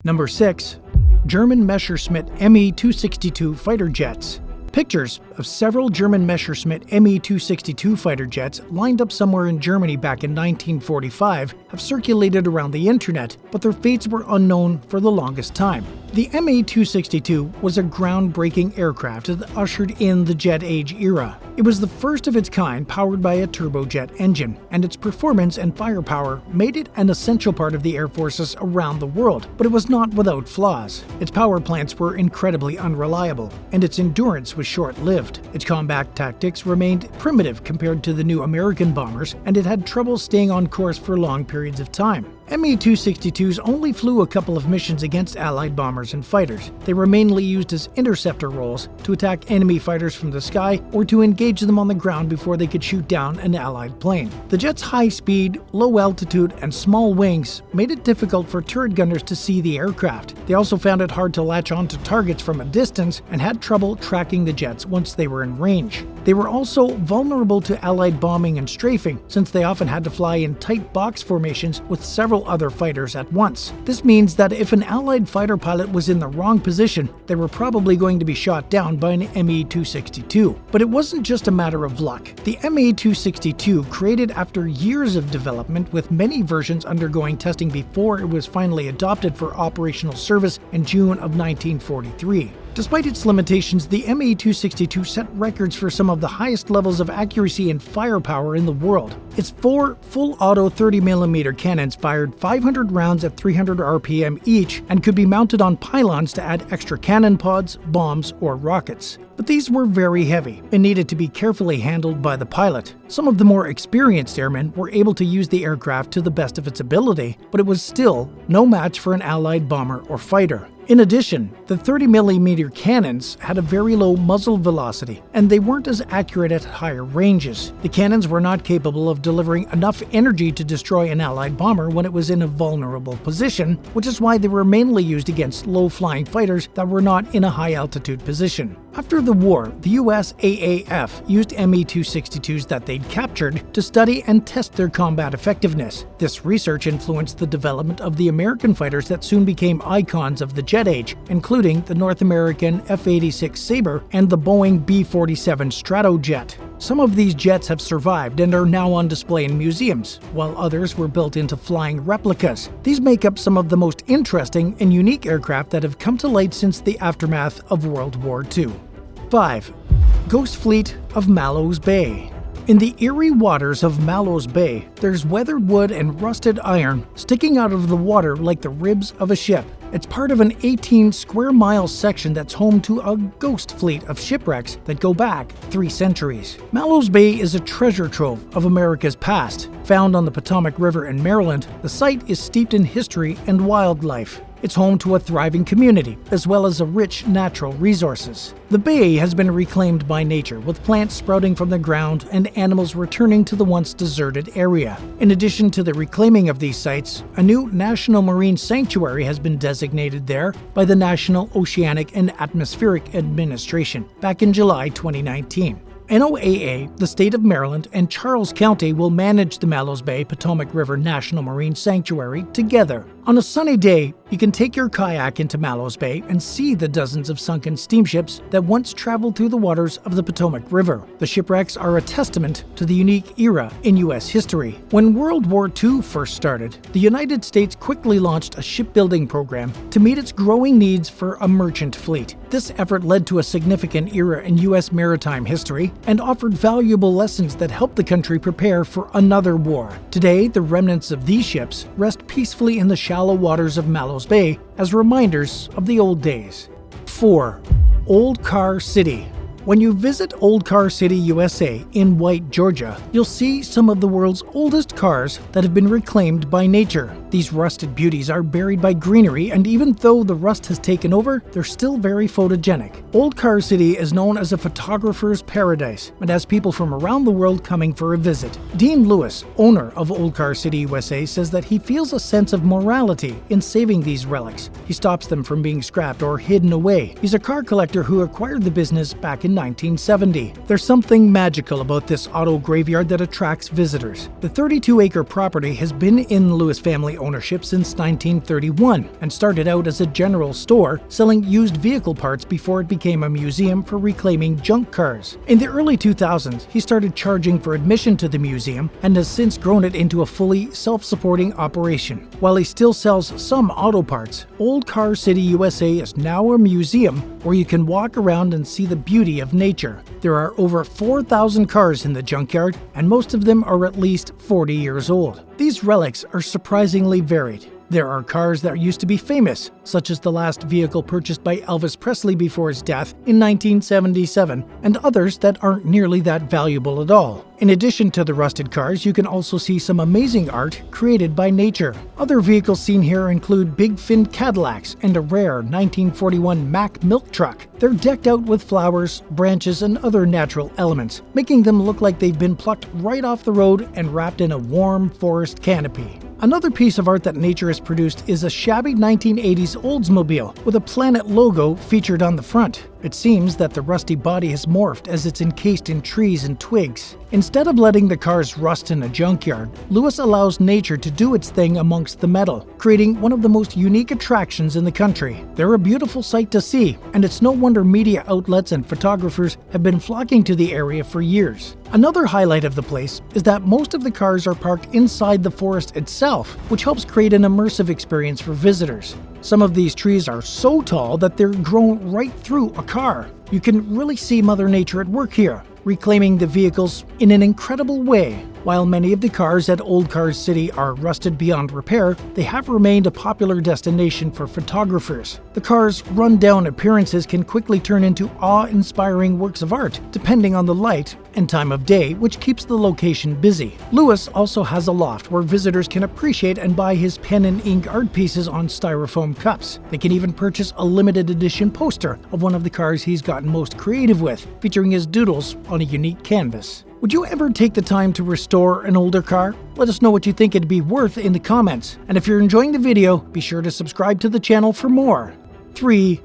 Number 6. German Messerschmitt Me-262 fighter jets. Pictures of several German Messerschmitt Me-262 fighter jets lined up somewhere in Germany back in 1945 have circulated around the internet, but their fates were unknown for the longest time. The Me-262 was a groundbreaking aircraft that ushered in the jet age era. It was the first of its kind powered by a turbojet engine, and its performance and firepower made it an essential part of the air forces around the world, but it was not without flaws. Its power plants were incredibly unreliable, and its endurance was short-lived. Its combat tactics remained primitive compared to the new American bombers, and it had trouble staying on course for long periods of time. Me-262s only flew a couple of missions against Allied bombers and fighters. They were mainly used as interceptor roles to attack enemy fighters from the sky or to engage them on the ground before they could shoot down an Allied plane. The jet's high speed, low altitude, and small wings made it difficult for turret gunners to see the aircraft. They also found it hard to latch onto targets from a distance and had trouble tracking the jets once they were in range. They were also vulnerable to Allied bombing and strafing, since they often had to fly in tight box formations with several other fighters at once. This means that if an Allied fighter pilot was in the wrong position, they were probably going to be shot down by an Me-262. But it wasn't just a matter of luck. The Me-262, created after years of development with many versions undergoing testing before it was finally adopted for operational service in June of 1943. Despite its limitations, the Me-262 set records for some of the highest levels of accuracy and firepower in the world. Its 4 full-auto 30mm cannons fired 500 rounds at 300 RPM each and could be mounted on pylons to add extra cannon pods, bombs, or rockets. But these were very heavy and needed to be carefully handled by the pilot. Some of the more experienced airmen were able to use the aircraft to the best of its ability, but it was still no match for an Allied bomber or fighter. In addition, the 30mm cannons had a very low muzzle velocity, and they weren't as accurate at higher ranges. The cannons were not capable of delivering enough energy to destroy an Allied bomber when it was in a vulnerable position, which is why they were mainly used against low-flying fighters that were not in a high-altitude position. After the war, the US AAF used Me-262s that they'd captured to study and test their combat effectiveness. This research influenced the development of the American fighters that soon became icons of the jet age, including the North American F-86 Sabre and the Boeing B-47 Stratojet. Some of these jets have survived and are now on display in museums, while others were built into flying replicas. These make up some of the most interesting and unique aircraft that have come to light since the aftermath of World War II. 5. Ghost Fleet of Mallows Bay. In the Erie waters of Mallows Bay, there's weathered wood and rusted iron sticking out of the water like the ribs of a ship. It's part of an 18 square mile section that's home to a ghost fleet of shipwrecks that go back 3 centuries. Mallows Bay is a treasure trove of America's past. Found on the Potomac River in Maryland, the site is steeped in history and wildlife. It's home to a thriving community, as well as a rich natural resources. The bay has been reclaimed by nature, with plants sprouting from the ground and animals returning to the once deserted area. In addition to the reclaiming of these sites, a new National Marine Sanctuary has been designated there by the National Oceanic and Atmospheric Administration back in July 2019. NOAA, the state of Maryland, and Charles County will manage the Mallows Bay Potomac River National Marine Sanctuary together. On a sunny day, you can take your kayak into Mallows Bay and see the dozens of sunken steamships that once traveled through the waters of the Potomac River. The shipwrecks are a testament to the unique era in U.S. history. When World War II first started, the United States quickly launched a shipbuilding program to meet its growing needs for a merchant fleet. This effort led to a significant era in U.S. maritime history and offered valuable lessons that helped the country prepare for another war. Today, the remnants of these ships rest peacefully in the shallow waters of Mallows Bay as reminders of the old days. 4. Old Carr City. When you visit Old Carr City, USA in White, Georgia, you'll see some of the world's oldest cars that have been reclaimed by nature. These rusted beauties are buried by greenery, and even though the rust has taken over, they're still very photogenic. Old Carr City is known as a photographer's paradise and has people from around the world coming for a visit. Dean Lewis, owner of Old Carr City, USA, says that he feels a sense of morality in saving these relics. He stops them from being scrapped or hidden away. He's a car collector who acquired the business back in 1970. There's something magical about this auto graveyard that attracts visitors. The 32-acre property has been in the Lewis family family ownership since 1931 and started out as a general store selling used vehicle parts before it became a museum for reclaiming junk cars. In the early 2000s, he started charging for admission to the museum and has since grown it into a fully self-supporting operation. While he still sells some auto parts, Old Car City, USA is now a museum where you can walk around and see the beauty of nature. There are over 4,000 cars in the junkyard, and most of them are at least 40 years old. These relics are surprisingly varied. There are cars that used to be famous, such as the last vehicle purchased by Elvis Presley before his death in 1977, and others that aren't nearly that valuable at all. In addition to the rusted cars, you can also see some amazing art created by nature. Other vehicles seen here include big finned Cadillacs and a rare 1941 Mack milk truck. They're decked out with flowers, branches, and other natural elements, making them look like they've been plucked right off the road and wrapped in a warm forest canopy. Another piece of art that nature has produced is a shabby 1980s Oldsmobile with a Planet logo featured on the front. It seems that the rusty body has morphed as it's encased in trees and twigs. Instead of letting the cars rust in a junkyard, Lewis allows nature to do its thing amongst the metal, creating one of the most unique attractions in the country. They're a beautiful sight to see, and it's no wonder media outlets and photographers have been flocking to the area for years. Another highlight of the place is that most of the cars are parked inside the forest itself, which helps create an immersive experience for visitors. Some of these trees are so tall that they're grown right through a car. You can really see Mother Nature at work here, reclaiming the vehicles in an incredible way. While many of the cars at Old Car City are rusted beyond repair, they have remained a popular destination for photographers. The cars' run-down appearances can quickly turn into awe-inspiring works of art, depending on the light and time of day, which keeps the location busy. Lewis also has a loft where visitors can appreciate and buy his pen and ink art pieces on styrofoam cups. They can even purchase a limited edition poster of one of the cars he's gotten most creative with, featuring his doodles on a unique canvas. Would you ever take the time to restore an older car? Let us know what you think it'd be worth in the comments. And if you're enjoying the video, be sure to subscribe to the channel for more. 3.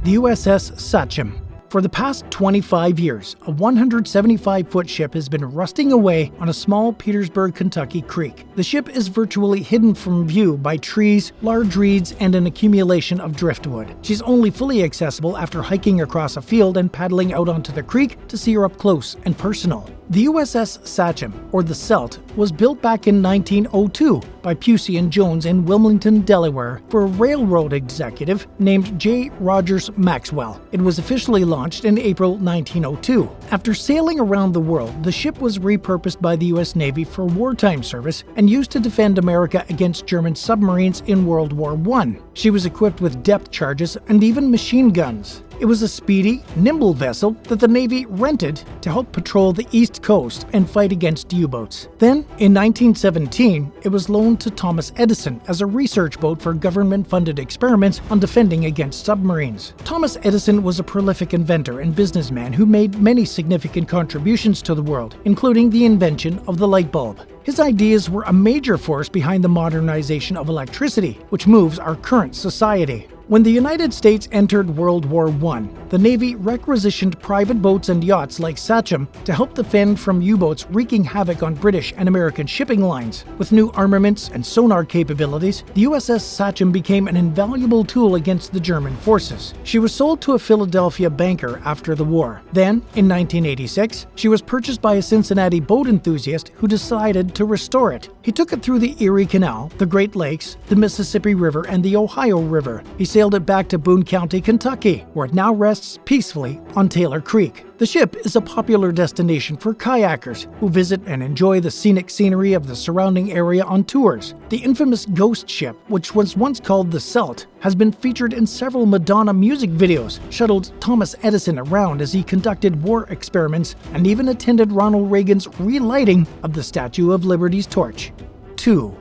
The USS Sachem. For the past 25 years, a 175-foot ship has been rusting away on a small Petersburg, Kentucky creek. The ship is virtually hidden from view by trees, large reeds, and an accumulation of driftwood. She's only fully accessible after hiking across a field and paddling out onto the creek to see her up close and personal. The USS Sachem, or the Celt, was built back in 1902 by Pusey and Jones in Wilmington, Delaware, for a railroad executive named J. Rogers Maxwell. It was officially launched in April 1902. After sailing around the world, the ship was repurposed by the U.S. Navy for wartime service and used to defend America against German submarines in World War I. She was equipped with depth charges and even machine guns. It was a speedy, nimble vessel that the Navy rented to help patrol the East Coast and fight against U-boats. Then, in 1917, it was loaned to Thomas Edison as a research boat for government-funded experiments on defending against submarines. Thomas Edison was a prolific inventor and businessman who made many significant contributions to the world, including the invention of the light bulb. His ideas were a major force behind the modernization of electricity, which moves our current society. When the United States entered World War I, the Navy requisitioned private boats and yachts like Sachem to help defend from U-boats wreaking havoc on British and American shipping lines. With new armaments and sonar capabilities, the USS Sachem became an invaluable tool against the German forces. She was sold to a Philadelphia banker after the war. Then, in 1986, she was purchased by a Cincinnati boat enthusiast who decided to restore it. He took it through the Erie Canal, the Great Lakes, the Mississippi River, and the Ohio River. He sailed it back to Boone County, Kentucky, where it now rests peacefully on Taylor Creek. The ship is a popular destination for kayakers who visit and enjoy the scenic scenery of the surrounding area on tours. The infamous ghost ship, which was once called the Celt, has been featured in several Madonna music videos, shuttled Thomas Edison around as he conducted war experiments, and even attended Ronald Reagan's relighting of the Statue of Liberty's torch. 2.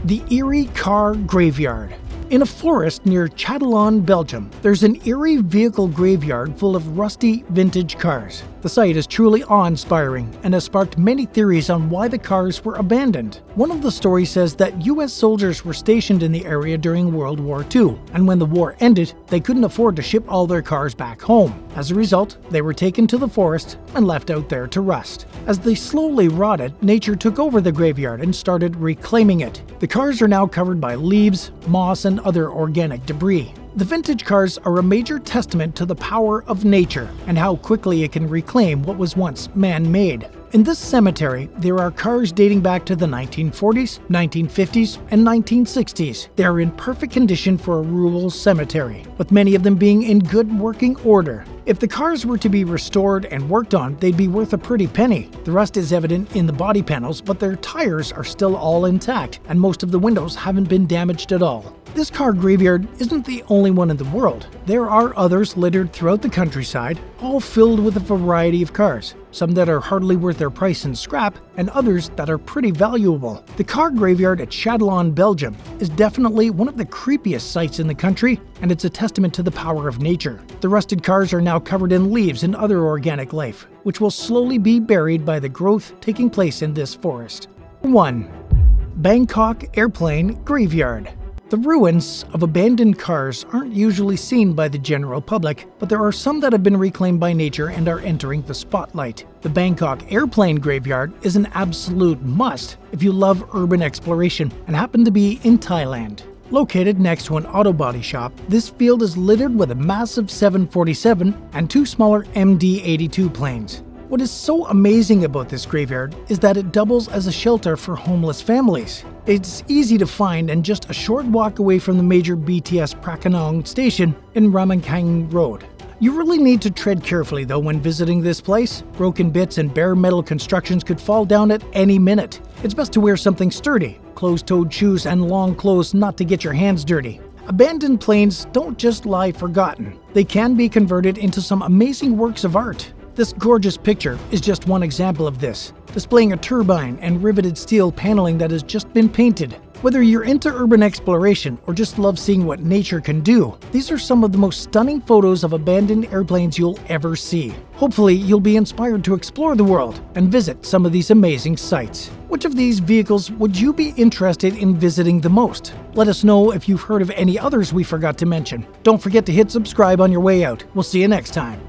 The Erie Carr Graveyard. In a forest near Châtillon, Belgium, there's an Erie vehicle graveyard full of rusty, vintage cars. The sight is truly awe-inspiring and has sparked many theories on why the cars were abandoned. One of the stories says that US soldiers were stationed in the area during World War II, and when the war ended, they couldn't afford to ship all their cars back home. As a result, they were taken to the forest and left out there to rust. As they slowly rotted, nature took over the graveyard and started reclaiming it. The cars are now covered by leaves, moss, and other organic debris. The vintage cars are a major testament to the power of nature and how quickly it can reclaim what was once man-made. In this cemetery, there are cars dating back to the 1940s, 1950s, and 1960s. They are in perfect condition for a rural cemetery, with many of them being in good working order. If the cars were to be restored and worked on, they'd be worth a pretty penny. The rust is evident in the body panels, but their tires are still all intact, and most of the windows haven't been damaged at all. This car graveyard isn't the only one in the world. There are others littered throughout the countryside, all filled with a variety of cars, some that are hardly worth their price in scrap, and others that are pretty valuable. The car graveyard at Châtillon, Belgium is definitely one of the creepiest sights in the country, and it's a testament to the power of nature. The rusted cars are now covered in leaves and other organic life, which will slowly be buried by the growth taking place in this forest. 1. Bangkok Airplane Graveyard. The ruins of abandoned cars aren't usually seen by the general public, but there are some that have been reclaimed by nature and are entering the spotlight. The Bangkok Airplane Graveyard is an absolute must if you love urban exploration and happen to be in Thailand. Located next to an auto body shop, this field is littered with a massive 747 and two smaller MD-82 planes. What is so amazing about this graveyard is that it doubles as a shelter for homeless families. It's easy to find and just a short walk away from the major BTS Prakanong station in Ramankang Road. You really need to tread carefully though when visiting this place. Broken bits and bare metal constructions could fall down at any minute. It's best to wear something sturdy, closed-toed shoes and long clothes not to get your hands dirty. Abandoned planes don't just lie forgotten. They can be converted into some amazing works of art. This gorgeous picture is just one example of this, displaying a turbine and riveted steel paneling that has just been painted. Whether you're into urban exploration or just love seeing what nature can do, these are some of the most stunning photos of abandoned airplanes you'll ever see. Hopefully, you'll be inspired to explore the world and visit some of these amazing sites. Which of these vehicles would you be interested in visiting the most? Let us know if you've heard of any others we forgot to mention. Don't forget to hit subscribe on your way out. We'll see you next time.